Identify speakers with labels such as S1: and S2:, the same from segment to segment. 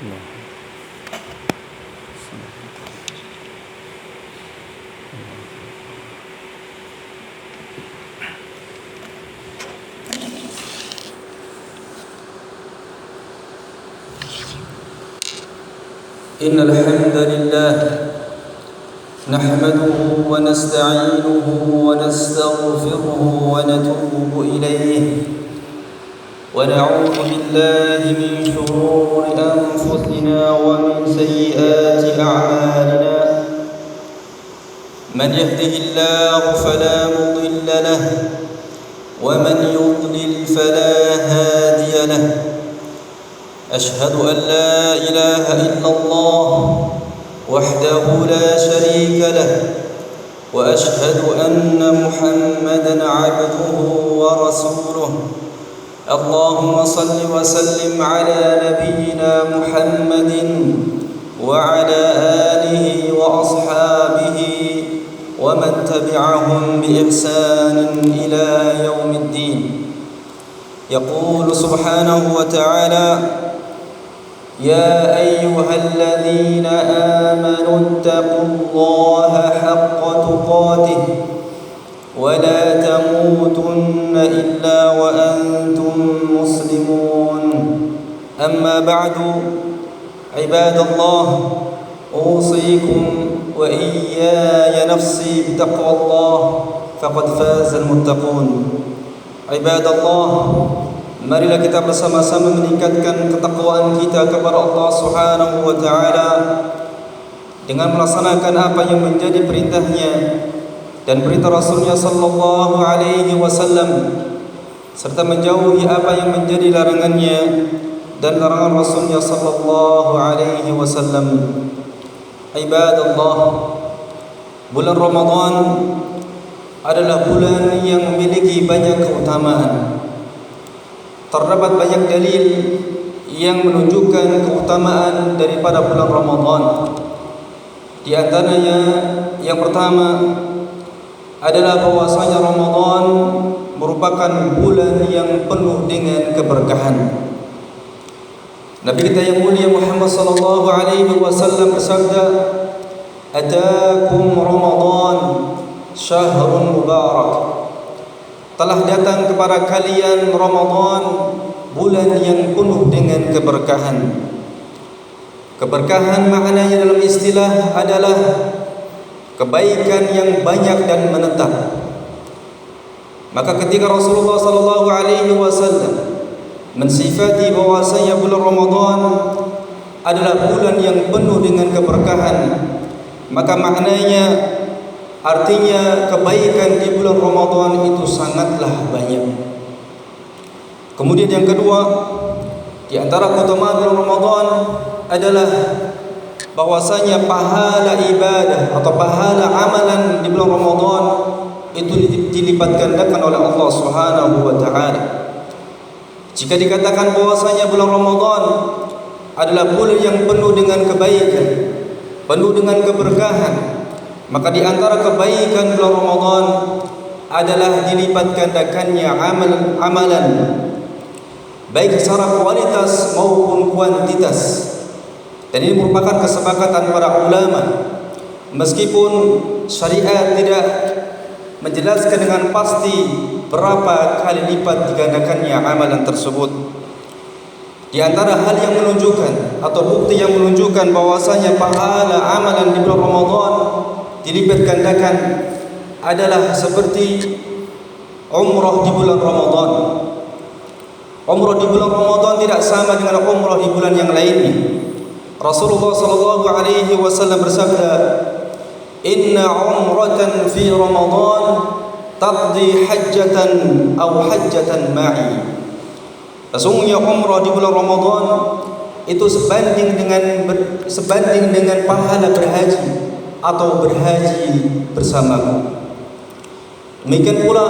S1: إن الحمد لله نحمده ونستعينه ونستغفره ونتوب إليه ونعوذ بالله من شرور أنفسنا ومن سيئات أعمالنا من يهده الله فلا مضل له ومن يضلل فلا هادي له أشهد أن لا إله إلا الله وحده لا شريك له وأشهد أن محمدًا عبده ورسوله اللهم صل وسلم على نبينا محمد وعلى آله وأصحابه ومن تبعهم بإحسان إلى يوم الدين يقول سبحانه وتعالى يا أيها الذين آمنوا اتقوا الله حق تقاته ولا تموتن إلا وأنتم مسلمون أما بعد عباد الله أوصيكم وإياي نفسي بتقوى الله فقد فاز المتقون عباد الله. Marilah kita bersama-sama meningkatkan ketakwaan kita kepada Allah Subhanahu wa taala dengan melaksanakan apa yang menjadi perintahnya dan perintah Rasulnya sallallahu alaihi wasallam serta menjauhi apa yang menjadi larangannya dan larangan Rasulnya sallallahu alaihi wasallam. Ibadallah, bulan Ramadan adalah bulan yang memiliki banyak keutamaan. Terdapat banyak dalil yang menunjukkan keutamaan daripada bulan Ramadan. Di antaranya yang pertama adalah bahwasanya Ramadan merupakan bulan yang penuh dengan keberkahan. Nabi kita yang mulia Muhammad sallallahu alaihi wasallam bersabda, "Ataakum Ramadan syahrun mubarak." Telah datang kepada kalian Ramadan, bulan yang penuh dengan keberkahan. Keberkahan maknanya dalam istilah adalah kebaikan yang banyak dan menetap. Maka ketika Rasulullah sallallahu alaihi wasallam mensifati bahwasanya bulan Ramadan adalah bulan yang penuh dengan keberkahan, maka maknanya artinya kebaikan di bulan Ramadan itu sangatlah banyak. Kemudian yang kedua, di antara keutamaan bulan Ramadan adalah bahwasanya pahala ibadah atau pahala amalan di bulan Ramadan itu dilipat gandakan oleh Allah Subhanahu wa taala. Jika dikatakan bahwasanya bulan Ramadan adalah bulan yang penuh dengan kebaikan, penuh dengan keberkahan, maka di antara kebaikan bulan Ramadan adalah dilipat gandakannya amalan baik secara kualitas maupun kuantitas. Dan ini merupakan kesepakatan para ulama, meskipun syariat tidak menjelaskan dengan pasti berapa kali lipat digandakannya amalan tersebut. Di antara hal yang menunjukkan atau bukti yang menunjukkan bahwasanya pahala amalan di bulan Ramadan dilipat gandakan adalah seperti umrah di bulan Ramadan. Umrah di bulan Ramadan tidak sama dengan umrah di bulan yang lainnya. Rasulullah sallallahu alaihi wasallam bersabda, "Inna umratan fi Ramadan taqdi hajjatan aw hajjatan ma'i." Sesungguhnya umrah di bulan Ramadan itu sebanding dengan pahala berhaji atau berhaji bersamaku. Demikian pula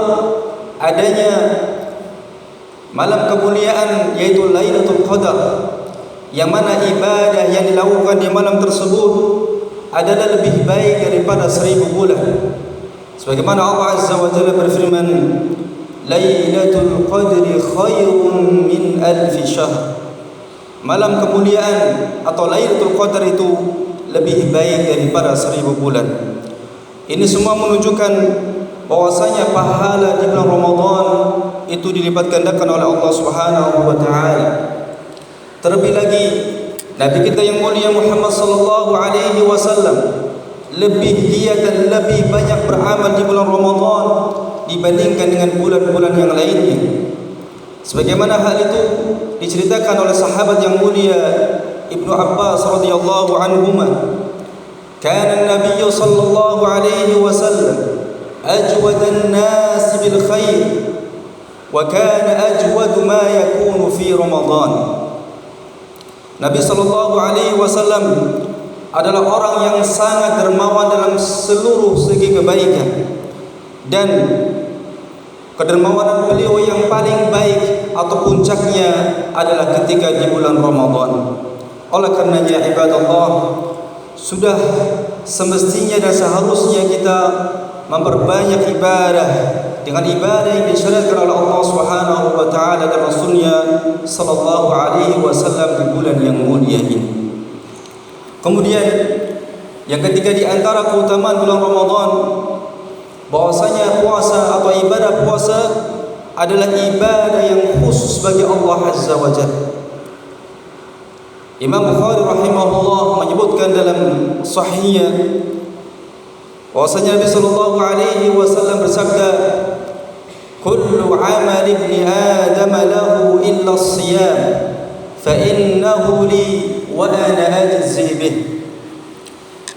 S1: adanya malam kemuliaan yaitu Lailatul Qadar, yang mana ibadah yang dilakukan di malam tersebut adalah lebih baik daripada 1000 bulan. Sebagaimana Allah Azza wa Jalla berfirman, "Lailatul Qadri khairun min alfi syahr." malam kemuliaan atau Lailatul Qadar itu lebih baik daripada 1000 bulan. Ini semua menunjukkan bahwasanya pahala di bulan Ramadan itu dilipat gandakan oleh Allah Subhanahu wa taala. Terlebih lagi Nabi kita yang mulia Muhammad sallallahu alaihi wasallam lebih giat dan lebih banyak beramal di bulan Ramadan dibandingkan dengan bulan-bulan yang lainnya. Sebagaimana hal itu diceritakan oleh sahabat yang mulia Ibnu Abbas radhiyallahu anhuma, kana an-nabiy sallallahu alaihi wasallam ajwadan nas bil khair wa kana ajwad ma yakunu fi Ramadan. Nabi sallallahu alaihi wasallam adalah orang yang sangat dermawan dalam seluruh segi kebaikan, dan kedermawanan beliau yang paling baik atau puncaknya adalah ketika di bulan Ramadan. Oleh karenanya ibadallah, sudah semestinya dan seharusnya kita memperbanyak ibadah dengan ibadah yang disyariatkan oleh Allah Subhanahu wa taala dan Rasulnya sallallahu alaihi wasallam di bulan yang mulia ini. Kemudian yang ketiga di antara keutamaan bulan Ramadan, bahwasanya puasa atau ibadah puasa adalah ibadah yang khusus bagi Allah Azza wa Jalla. Imam Bukhari rahimahullah menyebutkan dalam sahihnya bahwasanya Nabi sallallahu alaihi wasallam bersabda, kullu amal ibni Adam lahu illa as-siyam fa innahu li wa ana ajzi bih.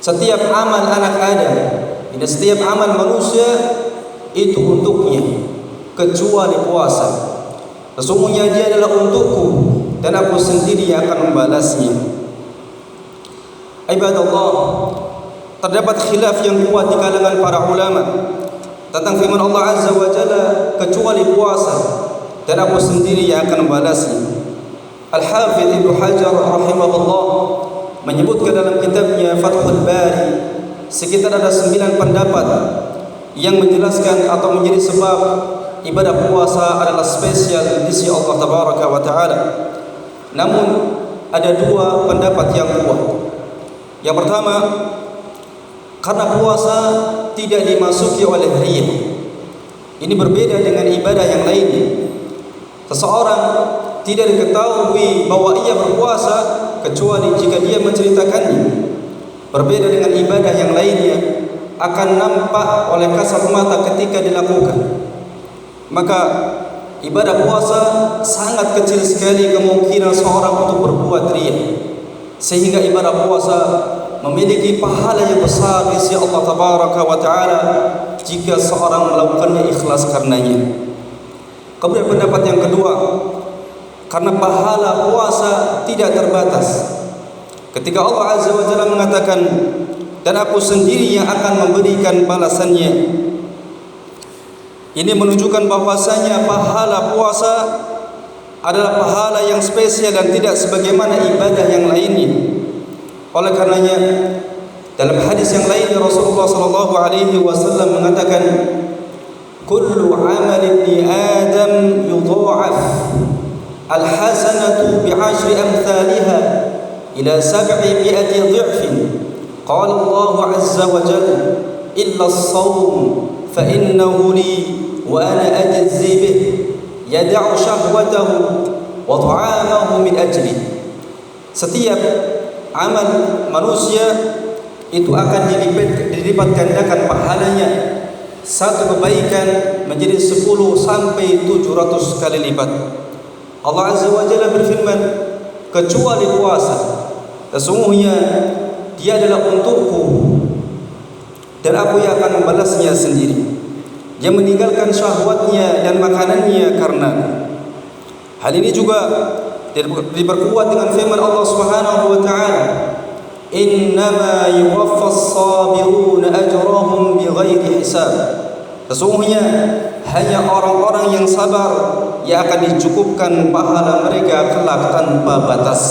S1: Setiap amal anak Adam, ini setiap amal manusia itu untuknya kecuali puasa. Sesungguhnya dia adalah untukku dan aku sendiri yang akan membalasnya. Ibadallah, terdapat khilaf yang kuat di kalangan para ulama tentang firman Allah Azza wa Jalla, kecuali puasa dan aku sendiri yang akan membalasnya. Al-Hafidh Ibnu Hajar rahimahullah menyebutkan dalam kitabnya Fathul Bari sekitar ada 9 pendapat yang menjelaskan atau menjadi sebab ibadah puasa adalah spesial di sisi Allah Tabaraka wa Ta'ala. Namun ada 2 pendapat yang kuat. Yang pertama, karena puasa tidak dimasuki oleh riya. Ini berbeda dengan ibadah yang lainnya. Seseorang tidak diketahui bahwa ia berpuasa kecuali jika dia menceritakannya. Berbeda dengan ibadah yang lainnya, akan nampak oleh kasat mata ketika dilakukan. Maka ibadah puasa sangat kecil sekali kemungkinan seorang untuk berbuat riya, sehingga ibadah puasa memiliki pahala yang besar di sisi Allah Tabaraka wa Ta'ala jika seorang melakukannya ikhlas karenanya. Kemudian pendapat yang kedua, karena pahala puasa tidak terbatas. Ketika Allah Azza wa Jalla mengatakan, dan aku sendiri yang akan memberikan balasannya, ini menunjukkan bahwasanya pahala puasa adalah pahala yang spesial dan tidak sebagaimana ibadah yang lainnya. Oleh karenanya dalam hadis yang lain Rasulullah sallallahu alaihi wasallam mengatakan, kullu amal ibni Adam yudha'af al-hasanatu bi'ashri amthaliha ila 700 dhifin. Qala Allah azza wa jalla illa as-sawm fa innahu li wa ana ajzi bih yad'u shahwatahu wa ta'amahu min ajli. Setiap amal manusia itu akan dilipat gandakan pahalanya. Satu kebaikan menjadi 10 sampai 700 kali lipat. Allah Azza wa Jalla berfirman, kecuali puasa, sesungguhnya dia adalah untukku dan aku yang akan membalasnya sendiri. Dia meninggalkan syahwatnya dan makanannya karena hal ini juga diperkuat dengan firman Allah Subhanahu wa Ta'ala, innama yuwaffas sabiruna ajrahum bighairi hisab. Sesungguhnya hanya orang-orang yang sabar yang akan dicukupkan pahala mereka kelak tanpa batas.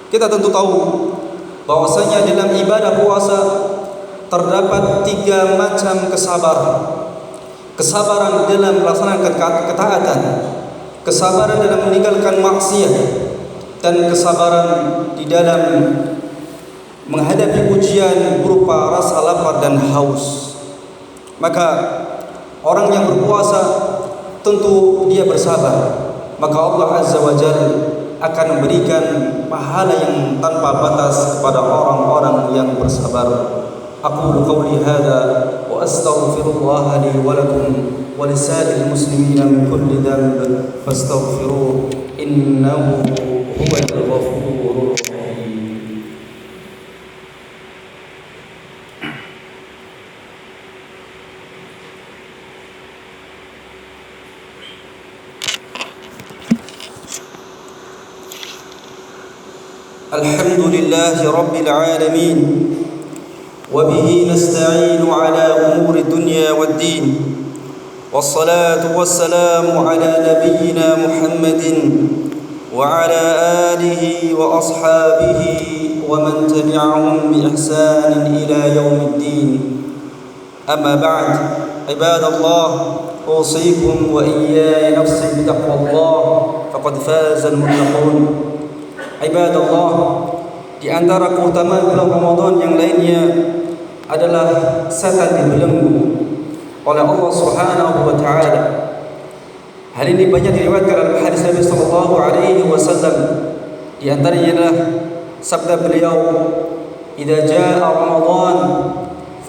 S1: Kita tentu tahu bahwasanya dalam ibadah puasa terdapat 3 macam kesabaran. Kesabaran dalam melaksanakan ketaatan, kesabaran dalam meninggalkan maksiat, dan kesabaran di dalam menghadapi ujian berupa rasa lapar dan haus. Maka orang yang berpuasa tentu dia bersabar, maka Allah Azza wa Jalla akan memberikan pahala yang tanpa batas kepada orang-orang yang bersabar. Aqulu qawli hadza wa astaghfirullah li wa lakum wa lisa'il muslimina min kulli dhanb fastaghfiruhu innahu huwal ghafurur rahim. Alhamdulillahi rabbil alamin wa bihi nasta'inu ala umuri dunya waddin wassalatu wassalamu ala nabiyyina Muhammadin wa ala alihi wa ashabihi wa man tabi'ahum bi ihsanin ila yaumiddin. Amma ba'd, ibadallah, usikum wa iyaya nafsi bitaqwallah faqad faza al-muttaqun. Ibadallah, di antara keutamaan bulan Ramadan yang lainnya adalah setan dibelenggu oleh Allah Subhanahu wa taala. Hal ini banyak diriwayatkan dalam hadis Nabi sallallahu alaihi wasallam. Di antaranya adalah sabda beliau, "Idza jaa Ramadan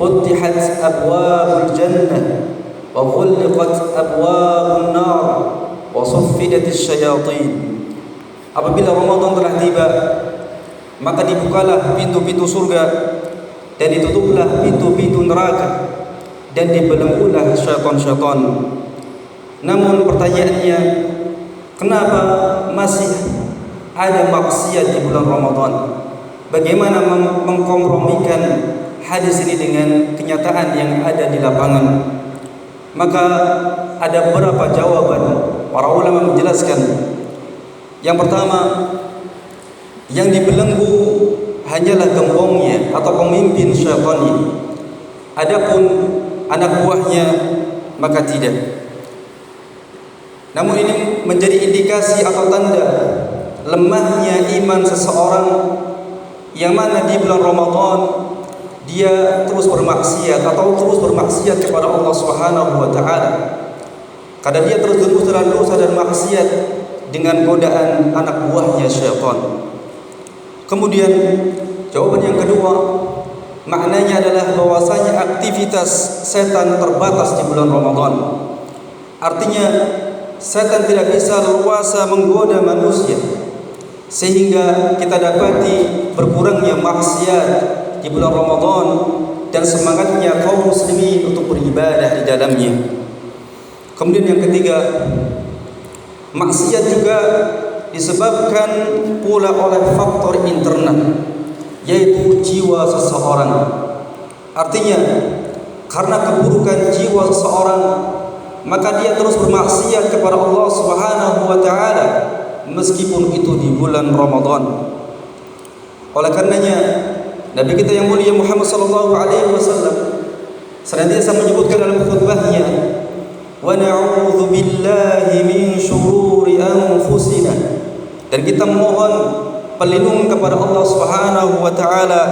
S1: futihat abwabul jannah wa ghulqat abwabun nar wa suffidatis syayatin." Apabila Ramadan telah tiba, maka dibukalah pintu-pintu surga dan ditutuplah pintu-pintu neraka dan dibelenggulah syaitan-syaitan. Namun pertanyaannya, kenapa masih ada maksiat di bulan Ramadan? Bagaimana mengkompromikan hadis ini dengan kenyataan yang ada di lapangan? Maka ada beberapa jawaban. Para ulama menjelaskan. Yang pertama, yang dibelenggu hanyalah gembongnya atau pemimpin syaitannya. Adapun anak buahnya maka tidak. Namun ini menjadi indikasi atau tanda lemahnya iman seseorang yang mana di bulan Ramadan dia terus bermaksiat atau terus bermaksiat kepada Allah Subhanahu wa taala. Karena dia terus dalam dosa dan maksiat dengan godaan anak buahnya syaitan. Kemudian jawaban yang kedua, maknanya adalah bahwasanya aktivitas setan terbatas di bulan Ramadan. Artinya setan tidak bisa leluasa menggoda manusia, sehingga kita dapati berkurangnya maksiat di bulan Ramadan dan semangatnya kaum muslimin untuk beribadah di dalamnya. Kemudian yang ketiga, maksiat juga disebabkan pula oleh faktor internal, yaitu jiwa seseorang. Artinya, karena keburukan jiwa seseorang, maka dia terus bermaksiat kepada Allah Subhanahu wa taala meskipun itu di bulan Ramadan. Oleh karenanya, Nabi kita yang mulia Muhammad sallallahu alaihi wasallam senantiasa menyebutkan dalam khutbahnya, "Wa na'udzu billahi min syururi anfusina." Dan kita mohon perlindungan kepada Allah Subhanahu wa taala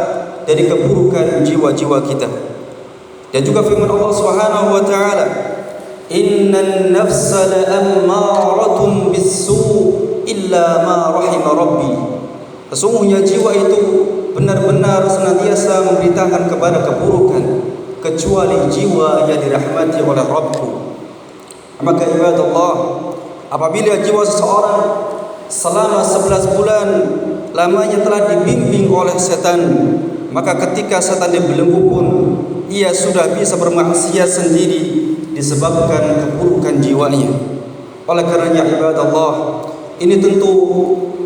S1: dari keburukan jiwa-jiwa kita. Dan juga firman Allah Subhanahu wa taala, "Innan nafsa la'ammaratun bis-su' illa ma rahima rabbi." Sesungguhnya jiwa itu benar-benar senantiasa memberitakan kepada keburukan kecuali jiwa yang dirahmati oleh Rabbku. Maka ibadallah, apabila jiwa seseorang selama 11 bulan lamanya telah dibimbing oleh setan, maka ketika setan dibelenggu pun ia sudah bisa bermaksiat sendiri disebabkan keburukan jiwanya. Oleh karenanya ibadallah, ini tentu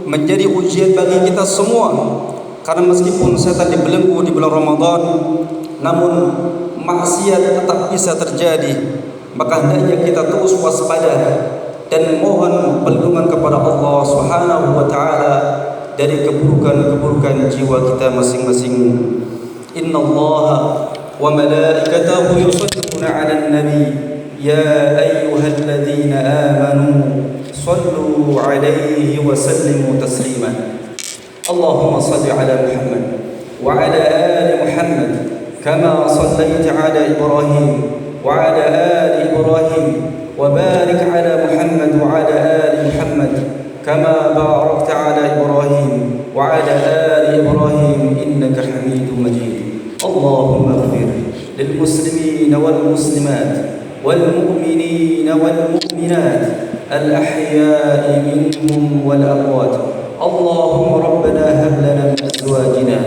S1: menjadi ujian bagi kita semua. Karena meskipun setan dibelenggu di bulan Ramadan, namun maksiat tetap bisa terjadi. Maka hendaknya kita terus waspada dan mohon perlindungan kepada Allah Subhanahu wa taala dari keburukan-keburukan jiwa kita masing-masing. Innallaha wa malaikatahu yusalluna 'alan nabi ya ayyuhalladzina amanu sallu صلوا عليه وسلموا تسليما. اللهم صل على محمد وعلى آل محمد كما صليت على إبراهيم وعلى آل إبراهيم، وبارك على محمد وعلى آل محمد كما باركت على إبراهيم وعلى آل إبراهيم إنك حميد مجيد. اللهم اغفر للمسلمين والمسلمات والمؤمنين والمؤمنات الأحياء منهم والأموات. اللهم ربنا هب لنا من أزواجنا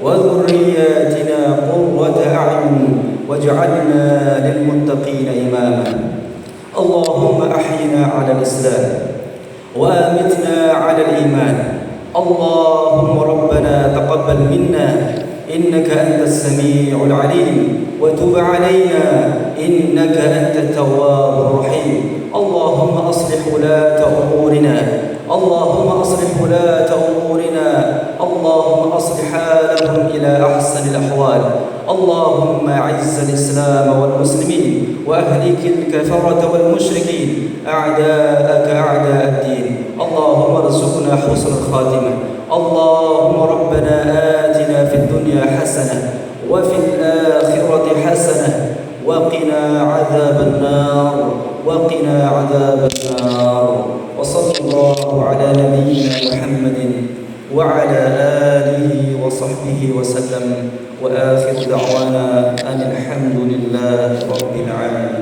S1: وذرياتنا قرة أعين واجعلنا للمتقين إماما. اللهم أحينا على الإسلام وأمتنا على الإيمان. اللهم ربنا تقبل منا إنك أنت السميع العليم، وتب علينا إنك أنت التواب الرحيم. اللهم أصلح ولاة أمورنا، اللهم أصلح ولاة أمورنا، اللهم أصلح حالهم إلى أحسن الأحوال. اللهم أعز الإسلام والمسلمين وأهلك الكفرة والمشركين أعداءك أعداء الدين. اللهم ارزقنا حسن الخاتمة. اللهم ربنا آتنا في الدنيا حسنة وفي الآخرة حسنة وقنا عذاب النار، وقنا عذاب النار. وصلى الله على نبينا محمد وعلى آله وصحبه وسلم، وآخر دعوانا أن الحمد لله رب العالمين.